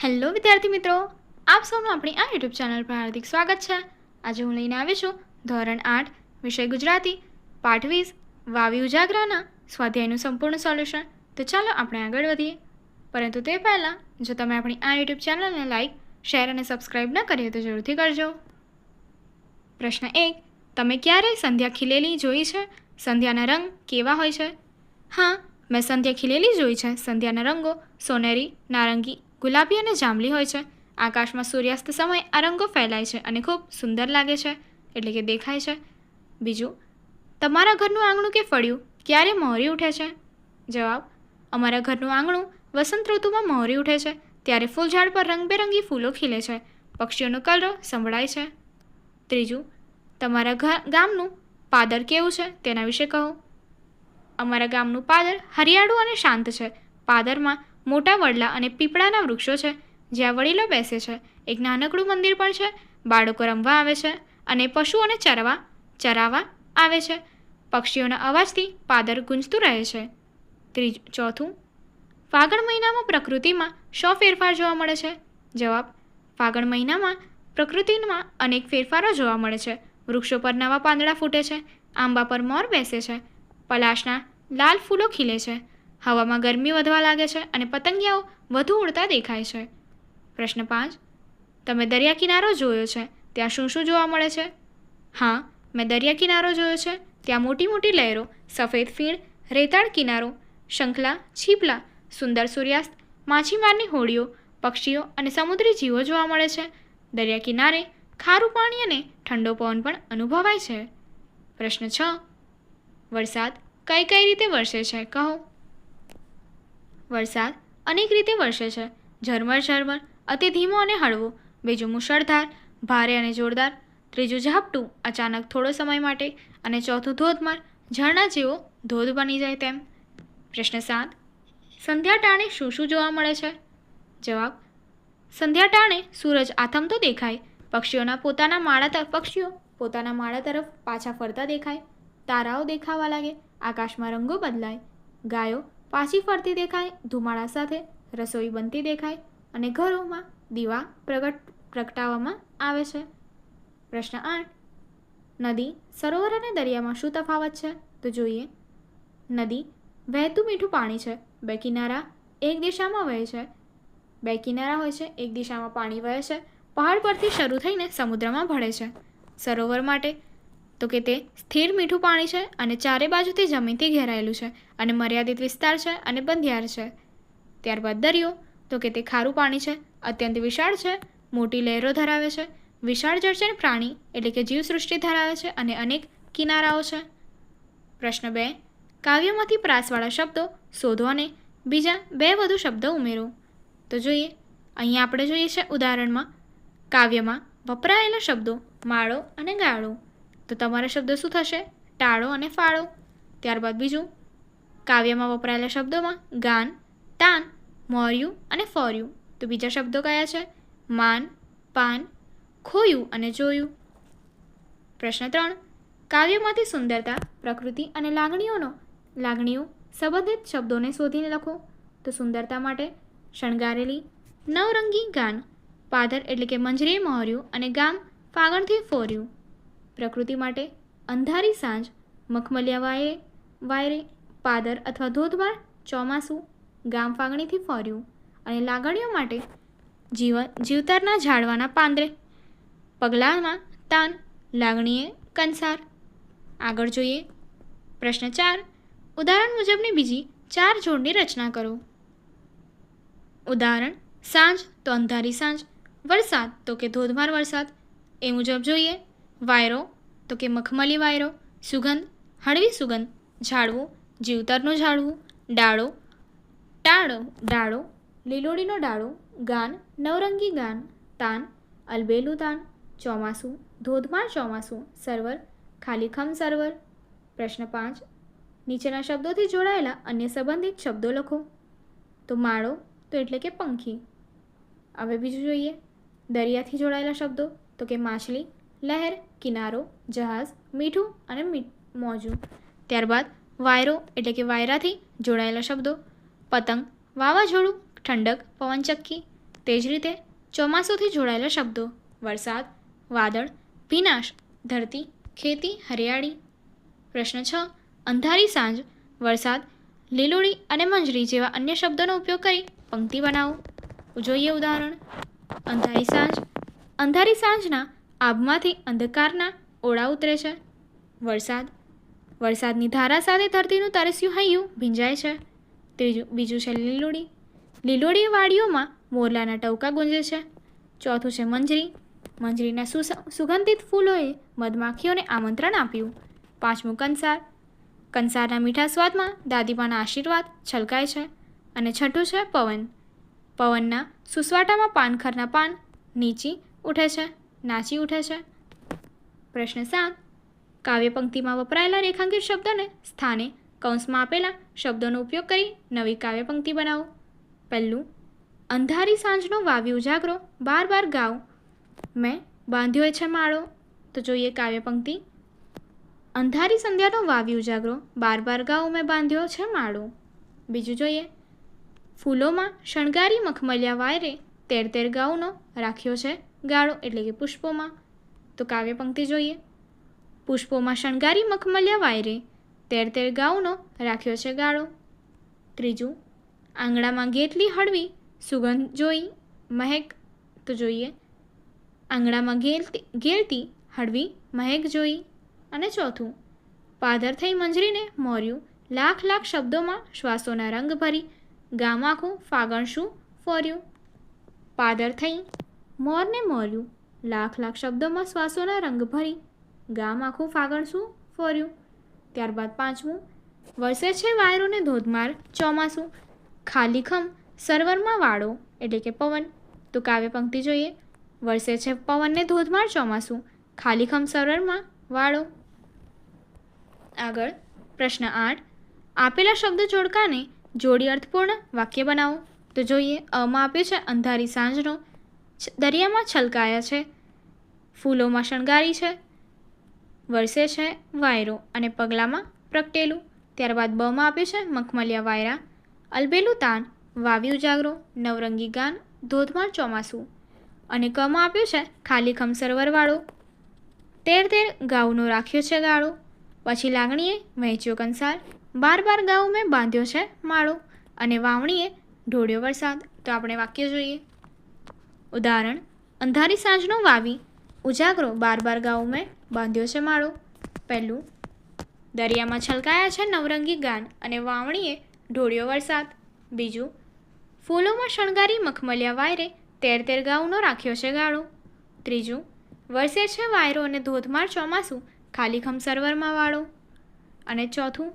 Hello વિદ્યાર્થી મિત્રો, આપ સૌનું આપણી આ યુટ્યુબ ચેનલ પર હાર્દિક સ્વાગત છે। આજે હું લઈને આવી છું ધોરણ 8 વિષય ગુજરાતી પાઠ 20 વાવી ઉજાગરાના સ્વાધ્યાયનું સંપૂર્ણ સોલ્યુશન। તો ચાલો આપણે આગળ વધીએ, પરંતુ તે પહેલાં જો તમે આપણી આ યુટ્યુબ ચેનલને લાઇક, શેર અને સબસ્ક્રાઈબ ન કરી તો જરૂરથી કરજો। પ્રશ્ન 1, તમે ક્યારેય સંધ્યા ખીલેલી જોઈ છે? સંધ્યાના રંગ કેવા હોય છે? હા, મેં સંધ્યા ખીલેલી જોઈ છે। સંધ્યાના રંગો સોનેરી, નારંગી, ગુલાબી અને જાંબલી હોય છે। આકાશમાં સૂર્યાસ્ત સમયે આ રંગો ફેલાય છે અને ખૂબ સુંદર લાગે છે, એટલે કે દેખાય છે। બીજું, તમારા ઘરનું આંગણું કે ફળિયું ક્યારે મહોરી ઉઠે છે? જવાબ, અમારા ઘરનું આંગણું વસંત ઋતુમાં મહોરી ઉઠે છે, ત્યારે ફૂલઝાડ પર રંગબેરંગી ફૂલો ખીલે છે, પક્ષીઓનો કલરવ સંભળાય છે। ત્રીજું, તમારા ગામનું પાદર કેવું છે તેના વિશે કહો। અમારા ગામનું પાદર હરિયાળું અને શાંત છે। પાદરમાં મોટા વડલા અને પીપળાના વૃક્ષો છે, જ્યાં વડીલો બેસે છે। એક નાનકડું મંદિર પણ છે। બાળકો રમવા આવે છે અને પશુઓને ચરાવવા આવે છે। પક્ષીઓના અવાજથી પાદર ગુંજતું રહે છે। ચોથું, ફાગણ મહિનામાં પ્રકૃતિમાં શો ફેરફાર જોવા મળે છે? જવાબ, ફાગણ મહિનામાં પ્રકૃતિમાં અનેક ફેરફારો જોવા મળે છે। વૃક્ષો પર નવા પાંદડા ફૂટે છે, આંબા પર મોર બેસે છે, પલાશના લાલ ફૂલો ખીલે છે, હવામાં ગરમી વધવા લાગે છે અને પતંગિયાઓ વધુ ઉડતા દેખાય છે। પ્રશ્ન 5, તમે દરિયા કિનારો જોયો છે, ત્યાં શું શું જોવા મળે છે? હા, મેં દરિયા કિનારો જોયો છે। ત્યાં મોટી મોટી લહેરો, સફેદ ફીણ, રેતાળ કિનારો, શંખલા, છીપલા, સુંદર સૂર્યાસ્ત, માછીમારની હોડીઓ, પક્ષીઓ અને સમુદ્રી જીવો જોવા મળે છે। દરિયા કિનારે ખારું પાણી અને ઠંડો પવન પણ અનુભવાય છે। પ્રશ્ન 6, વરસાદ કઈ કઈ રીતે વરસે છે કહો। વરસાદ અનેક રીતે વરસે છે। ઝરમર ઝરમર, અતિ ધીમો અને હળવો। બીજું મુશળધાર, ભારે અને જોરદાર। ત્રીજું ઝાપટું, અચાનક થોડો સમય માટે। અને ચોથું ધોધમાર, ઝરણા જેવો ધોધ બની જાય તેમ। પ્રશ્ન 7, સંધ્યા ટાણે શું શું જોવા મળે છે? જવાબ, સંધ્યા ટાણે સૂરજ આથમતો દેખાય, પક્ષીઓ પોતાના માળા તરફ પાછા ફરતા દેખાય, તારાઓ દેખાવા લાગે, આકાશમાં રંગો બદલાય, ગાયો પાછી ફરતી દેખાય ધુમાડા સાથે, રસોઈ બનતી દેખાય અને ઘરોમાં દીવા પ્રગટાવવામાં આવે છે। પ્રશ્ન 8, નદી, સરોવર અને દરિયામાં શું તફાવત છે? તો જોઈએ। નદી વહેતું મીઠું પાણી છે। બે કિનારા એક દિશામાં વહે છે। બે કિનારા હોય છે, એક દિશામાં પાણી વહે છે, પહાડ પરથી શરૂ થઈને સમુદ્રમાં ભળે છે। સરોવર માટે તો કે તે સ્થિર મીઠું પાણી છે અને ચારે બાજુથી જમીનથી ઘેરાયેલું છે અને મર્યાદિત વિસ્તાર છે અને બંધિયાર છે। ત્યારબાદ દરિયો તો કે તે ખારું પાણી છે, અત્યંત વિશાળ છે, મોટી લહેરો ધરાવે છે, વિશાળ જળચર પ્રાણી એટલે કે જીવસૃષ્ટિ ધરાવે છે અને અનેક કિનારાઓ છે। પ્રશ્ન 2, કાવ્યમાંથી પ્રાસવાળા શબ્દો શોધો અને બીજા બે વધુ શબ્દો ઉમેરો। તો જોઈએ, અહીંયા આપણે જોઈએ છે ઉદાહરણમાં કાવ્યમાં વપરાયેલા શબ્દો માળો અને ગાળો। તો તમારા શબ્દો શું થશે? ટાળો અને ફાળો। ત્યારબાદ બીજું, કાવ્યમાં વપરાયેલા શબ્દોમાં ગાન, તાન, મોર્યું અને ફોર્યું। તો બીજા શબ્દો કયા છે? માન, પાન, ખોયું અને જોયું। પ્રશ્ન 3, કાવ્યમાંથી સુંદરતા, પ્રકૃતિ અને લાગણીઓ સંબંધિત શબ્દોને શોધીને લખો। તો સુંદરતા માટે શણગારેલી, નવરંગી ગાન, પાદર એટલે કે મંજરી મહોર્યું અને ગામ ફાગણથી ફોર્યું। પ્રકૃતિ માટે અંધારી સાંજ, મખમલિયા વાયરે, પાદર અથવા ધોધમાર ચોમાસું, ગામ ફાગણીથી ફોર્યું। અને લાગણીઓ માટે જીવતરના ઝાડવાના પાંદડે, પગલામાં તાન, લાગણીએ કંસાર। આગળ જોઈએ પ્રશ્ન 4, ઉદાહરણ મુજબની બીજી 4 જોડની રચના કરો। ઉદાહરણ, સાંજ તો અંધારી સાંજ, વરસાદ તો કે ધોધમાર વરસાદ, એ મુજબ જોઈએ। વાયરો તો કે મખમલી વાયરો, સુગંધ હળવી સુગંધ, ઝાડવું જીવતરનું ઝાડવું, ડાળો લીલોડીનો ડાળો, ગાન નવરંગી ગાન, તાન અલબેલું તાન, ચોમાસું ધોધમાર ચોમાસું, સરોવર ખાલીખમ સરોવર। પ્રશ્ન 5, નીચેના શબ્દોથી જોડાયેલા અન્ય સંબંધિત શબ્દો લખો। તો માળો તો એટલે કે પંખી। હવે બીજું જોઈએ, દરિયાથી જોડાયેલા શબ્દો તો કે માછલી, લહેર, કિનારો, જહાજ, મીઠું અને મોજું। ત્યારબાદ વાયરો એટલે કે વાયરાથી જોડાયેલા શબ્દો પતંગ, વાવાઝોડું, ઠંડક, પવનચક્કી। તે જ રીતે ચોમાસુથી જોડાયેલા શબ્દો: વરસાદ, વાદળ, ભીનાશ, ધરતી, ખેતી, હરિયાળી. પ્રશ્ન 6. અંધારી સાંજ, વરસાદ, લીલોડી અને મંજરી જેવા અન્ય શબ્દોનો ઉપયોગ કરી પંક્તિ બનાવો. જોઈએ ઉદાહરણ. અંધારી સાંજ. અંધારી સાંજના આભમાંથી અંધકારના ઓળા ઉતરે છે. વરસાદ. વરસાદની ધારા સાથે ધરતીનું તરસ્યું હૈયું ભીંજાય છે. બીજું છે લીલોડી. લીલોડી વાડીઓમાં મોરલાના ટવકા ગુંજે છે. ચોથું છે મંજરી. મંજરીના સુગંધિત ફૂલોએ મધમાખીઓને આમંત્રણ આપ્યું. પાંચમું કંસાર. કંસારના મીઠા સ્વાદમાં દાદીમાના આશીર્વાદ છલકાય છે. અને છઠ્ઠું છે પવન. પવનના સુસવાટામાં પાનખરના પાન નાચી ઉઠે છે. પ્રશ્ન 7. કાવ્ય પંક્તિમાં વપરાયેલા રેખાંકિત શબ્દોને સ્થાને કૌંસમાં આપેલા શબ્દોનો ઉપયોગ કરી નવી કાવ્ય પંક્તિ બનાવો. પહેલું. અંધારી સાંજનો વાવી ઉજાગરો બાર બાર ગાઉ મેં બાંધ્યો છે માળો. તો જોઈએ કાવ્ય પંક્તિ. અંધારી સંધ્યાનો વાવી ઉજાગરો બાર બાર ગાઉ મેં બાંધ્યો છે માળો. બીજું જોઈએ. ફૂલોમાં શણગારી મખમલિયા વાયરે તેર તેર ગાઉનો રાખ્યો છે ગાળો, એટલે કે પુષ્પોમાં. તો કાવ્ય પંક્તિ જોઈએ. પુષ્પોમાં શણગારી મખમલિયા વાયરે તેર તેર ગાઉનો રાખ્યો છે ગાળો. ત્રીજું. આંગણામાં ગેટલી હળવી સુગંધ જોઈ મહેક. તો જોઈએ. આંગણામાં ગેલતી હળવી મહેક જોઈ. અને ચોથું. પાદર થઈ મંજરીને મોર્યું લાખ લાખ શબ્દોમાં શ્વાસોના રંગ ભરી ગામ આખું ફાગણ શું ફોર્યું. પાદર થઈ મોરને મોર્યું લાખ લાખ શબ્દોમાં શ્વાસોના રંગ ભરી ગામ આખું ફાગણ શું ફોર્યું. ત્યારબાદ પાંચમું. વરસે છે વાયરોને ધોધમાર ચોમાસું ખાલી ખમ સર્વરમાં વાળો, એટલે કે પવન. તો કાવ્ય પંક્તિ જોઈએ. વરસે છે પવનને ધોધમાર ચોમાસું ખાલી ખમ સર્વરમાં વાળો. આગળ પ્રશ્ન 8. આપેલા શબ્દ જોડકાને જોડી અર્થપૂર્ણ વાક્ય બનાવો. તો જોઈએ. અમાં આપ્યું છે અંધારી સાંજનો દરિયામાં છલકાયા છે, ફૂલોમાં શણગારી છે, વરસે છે વાયરો અને પગલામાં પ્રગટેલું. ત્યારબાદ બમાં આપ્યું છે મખમલિયા વાયરા, અલબેલું તાન, વાવી ઉજાગરો, નવરંગી ગાન, ધોધમાર ચોમાસું. અને કમાં આપ્યું છે ખાલી ખમ સરોવરવાળો, તેર તેર ગાઉનો રાખ્યો છે ગાળો, પછી લાગણીએ વહેંચ્યો કંસાર, બાર બાર ગાઉ મેં બાંધ્યો છે માળો, અને વાવણીએ ઢોળ્યો વરસાદ. તો આપણે વાક્ય જોઈએ. ઉદાહરણ. અંધારી સાંજનો વાવી ઉજાગરો બાર બાર ગાઉ મેં બાંધ્યો છે માળો. પહેલું. દરિયામાં છલકાયા છે નવરંગી ગાન અને વાવણીએ ઢોળ્યો વરસાદ. બીજું. ફૂલોમાં શણગારી મખમલિયા વાયરે તેર તેર ગાઉનો રાખ્યો છે ગાળો. ત્રીજું. વરસે છે વાયરો અને ધોધમાર ચોમાસું ખાલી ખમ સરોવરમાં વાળો. અને ચોથું.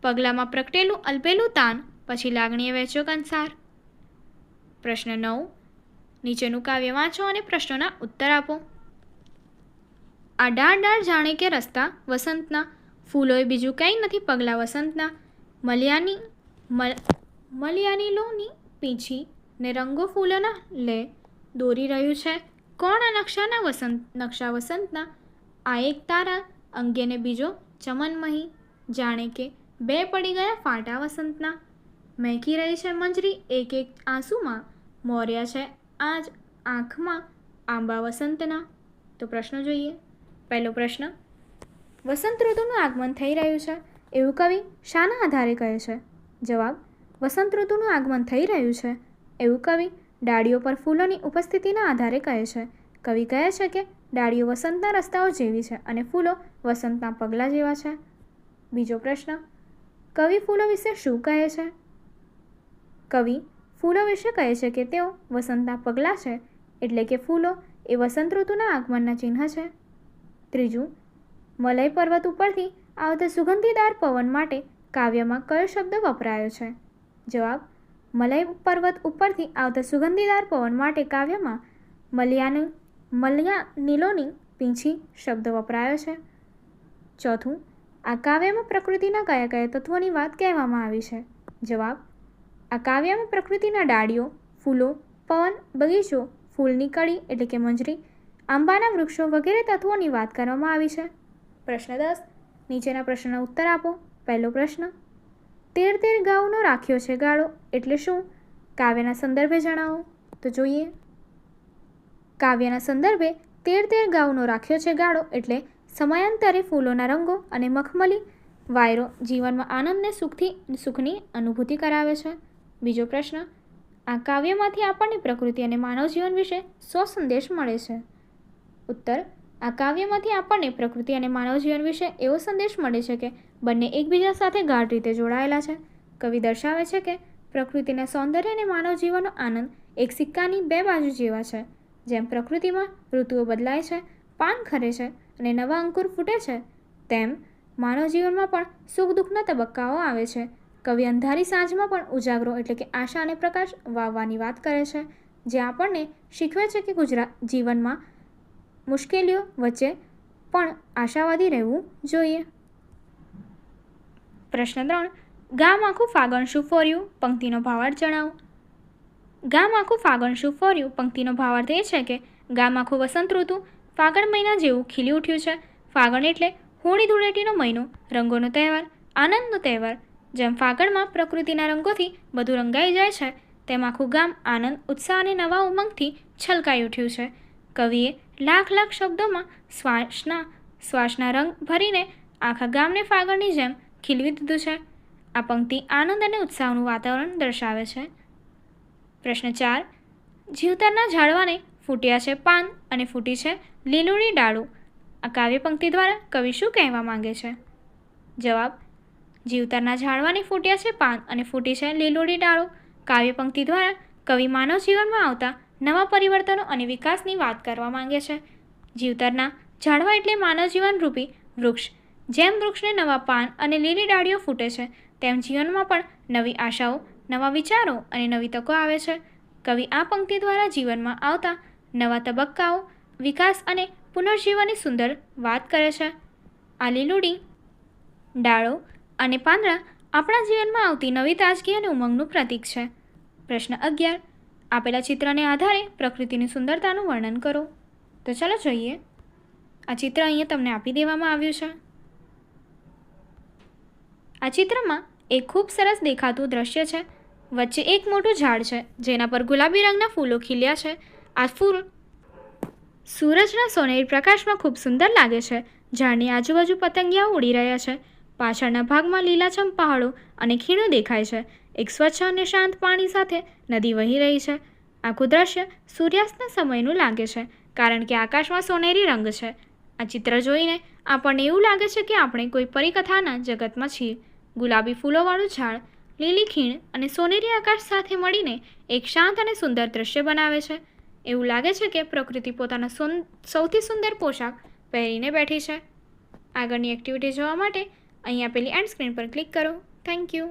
પગલામાં પ્રગટેલું અલબેલું તાન, પછી લાગણીએ વહેંચ્યો કંસાર. પ્રશ્ન 9. નીચેનું કાવ્ય વાંચો અને પ્રશ્નોના ઉત્તર આપો. આ ડાળ ડાળ જાણે કે રસ્તા વસંતના, ફૂલોએ બીજું કંઈ નથી પગલા વસંતના, મલિયાની લોની પીંછી ને રંગો ફૂલોના લે દોરી રહ્યું છે કોણ આ નકશા વસંતના, આ એક તારા અંગે ને બીજો ચમનમહી, જાણે કે બે પડી ગયા ફાંટા વસંતના, મહેકી રહી છે મંજરી એક એક આંસુમાં, મોર્યા છે આજ આંખમાં આંબા વસંતના. તો પ્રશ્નો જોઈએ. પહેલો પ્રશ્ન. વસંત ઋતુનું આગમન થઈ રહ્યું છે એવું કવિ શાના આધારે કહે છે? જવાબ. વસંત ઋતુનું આગમન થઈ રહ્યું છે એવું કવિ ડાળીઓ પર ફૂલોની ઉપસ્થિતિના આધારે કહે છે. કવિ કહે છે કે ડાળીઓ વસંતના રસ્તાઓ જેવી છે અને ફૂલો વસંતના પગલાં જેવા છે. બીજો પ્રશ્ન. કવિ ફૂલો વિશે શું કહે છે? કવિ ફૂલો વિશે કહે છે કે તેઓ વસંતના પગલાં છે, એટલે કે ફૂલો એ વસંત ઋતુના આગમનના ચિહ્ન છે. ત્રીજું. મલય પર્વત ઉપરથી આવતા સુગંધીદાર પવન માટે કાવ્યમાં કયો શબ્દ વપરાયો છે? જવાબ. મલય પર્વત ઉપરથી આવતા સુગંધીદાર પવન માટે કાવ્યમાં મલિયાનીલોની પીંછી શબ્દ વપરાયો છે. ચોથું. આ કાવ્યમાં પ્રકૃતિના કયા કયા તત્વોની વાત કહેવામાં આવી છે? જવાબ. આ કાવ્યમાં પ્રકૃતિના ડાળીઓ, ફૂલો, પવન, બગીચો, ફૂલની કળી એટલે કે મંજરી, આંબાના વૃક્ષો વગેરે તત્વોની વાત કરવામાં આવી છે. પ્રશ્ન 10. નીચેના પ્રશ્નના ઉત્તર આપો. પહેલો પ્રશ્ન. તેર તેર ગાઉનો રાખ્યો છે ગાળો એટલે શું? કાવ્યના સંદર્ભે જણાવો. તો જોઈએ. કાવ્યના સંદર્ભે 13 ગાઉનો રાખ્યો છે ગાળો, એટલે સમયાંતરે ફૂલોના રંગો અને મખમલી વાયરો જીવનમાં આનંદને સુખની અનુભૂતિ કરાવે છે. બીજો પ્રશ્ન, આ કાવ્યમાંથી આપણને પ્રકૃતિ અને માનવ જીવન વિશે શો સંદેશ મળે છે? ઉત્તર, આ કાવ્યમાંથી આપણને પ્રકૃતિ અને માનવ જીવન વિશે એવો સંદેશ મળે છે કે બંને એકબીજા સાથે ગાઢ રીતે જોડાયેલા છે. કવિ દર્શાવે છે કે પ્રકૃતિના સૌંદર્ય અને માનવ જીવનનો આનંદ એક સિક્કાની બે બાજુ જેવા છે. જેમ પ્રકૃતિમાં ઋતુઓ બદલાય છે, પાન ખરે છે અને નવા અંકુર ફૂટે છે, તેમ માનવ જીવનમાં પણ સુખ દુઃખના તબક્કાઓ આવે છે. કવિ અંધારી સાંજમાં પણ ઉજાગરો એટલે કે આશા અને પ્રકાશ વાવવાની વાત કરે છે, જે આપણને શીખવે છે કે જીવનમાં મુશ્કેલીઓ વચ્ચે પણ આશાવાદી રહેવું જોઈએ. પ્રશ્ન 3, ગામ આખું ફાગણ શું ફોર્યું? પંક્તિનો ભાવાર્થ જણાવો. ગામ આખું ફાગણ શું ફોર્યું? પંક્તિનો ભાવાર્થ એ છે કે ગામ આખું વસંત ઋતુ ફાગણ મહિના જેવું ખીલી ઉઠ્યું છે. ફાગણ એટલે હોળી ધૂળેટીનો મહિનો, રંગોનો તહેવાર, આનંદનો તહેવાર. જેમ ફાગણમાં પ્રકૃતિના રંગોથી બધું રંગાઈ જાય છે, તેમ આખું ગામ આનંદ, ઉત્સાહ અને નવા ઉમંગથી છલકાઈ ઉઠ્યું છે. કવિએ લાખ લાખ શબ્દોમાં શ્વાસના રંગ ભરીને આખા ગામને ફાગણની જેમ ખીલવી દીધું છે. આ પંક્તિ આનંદ અને ઉત્સાહનું વાતાવરણ દર્શાવે છે. પ્રશ્ન 4, જીવતરના ઝાડવાને ફૂટ્યા છે પાન અને ફૂટી છે લીલુડી ડાળું. આ કાવ્ય પંક્તિ દ્વારા કવિ શું કહેવા માંગે છે? જવાબ, જીવતરના ઝાડવાને ફૂટ્યા છે પાન અને ફૂટી છે લીલુડી ડાળું. કાવ્ય પંક્તિ દ્વારા કવિ માનવ જીવનમાં આવતા નવા પરિવર્તનો અને વિકાસની વાત કરવા માંગે છે. જીવતરના ઝાડવા એટલે માનવ જીવન રૂપી વૃક્ષ. જેમ વૃક્ષને નવા પાન અને લીલી ડાળીઓ ફૂટે છે, તેમ જીવનમાં પણ નવી આશાઓ, નવા વિચારો અને નવી તકો આવે છે. કવિ આ પંક્તિ દ્વારા જીવનમાં આવતા નવા તબક્કાઓ, વિકાસ અને પુનર્જીવનની સુંદર વાત કરે છે. આ લીલુડી ડાળો અને પાંદડા આપણા જીવનમાં આવતી નવી તાજગી અને ઉમંગનું પ્રતીક છે. પ્રશ્ન 11, આપેલા ચિત્રને આધારે પ્રકૃતિની સુંદરતાનું વર્ણન કરો. તો ચાલો જોઈએ. આ ચિત્ર અહીંયા તમને આપી દેવામાં આવ્યું છે. આ ચિત્રમાં એક ખૂબ સરસ દેખાતું દ્રશ્ય છે. વચ્ચે એક મોટું ઝાડ છે, જેના પર ગુલાબી રંગના ફૂલો ખીલ્યા છે. આ ફૂલ સૂરજના સોનેરી પ્રકાશમાં ખૂબ સુંદર લાગે છે. ઝાડની આજુબાજુ પતંગિયાઓ ઉડી રહ્યા છે. પાછળના ભાગમાં લીલાછમ પહાડો અને ખીણો દેખાય છે. એક સ્વચ્છ અને શાંત પાણી સાથે નદી વહી રહી છે. આખું દ્રશ્ય સૂર્યાસ્તના સમયનું લાગે છે, કારણ કે આકાશમાં સોનેરી રંગ છે. આ ચિત્ર જોઈને આપણને એવું લાગે છે કે આપણે કોઈ પરીકથાના જગતમાં છીએ. ગુલાબી ફૂલોવાળું ઝાડ, લીલી ખીણ અને સોનેરી આકાશ સાથે મળીને એક શાંત અને સુંદર દ્રશ્ય બનાવે છે. એવું લાગે છે કે પ્રકૃતિ પોતાનો સૌથી સુંદર પોશાક પહેરીને બેઠી છે. આગળની એક્ટિવિટી જોવા માટે અહીં આપેલી એન્ડ સ્ક્રીન પર ક્લિક કરો. Thank you.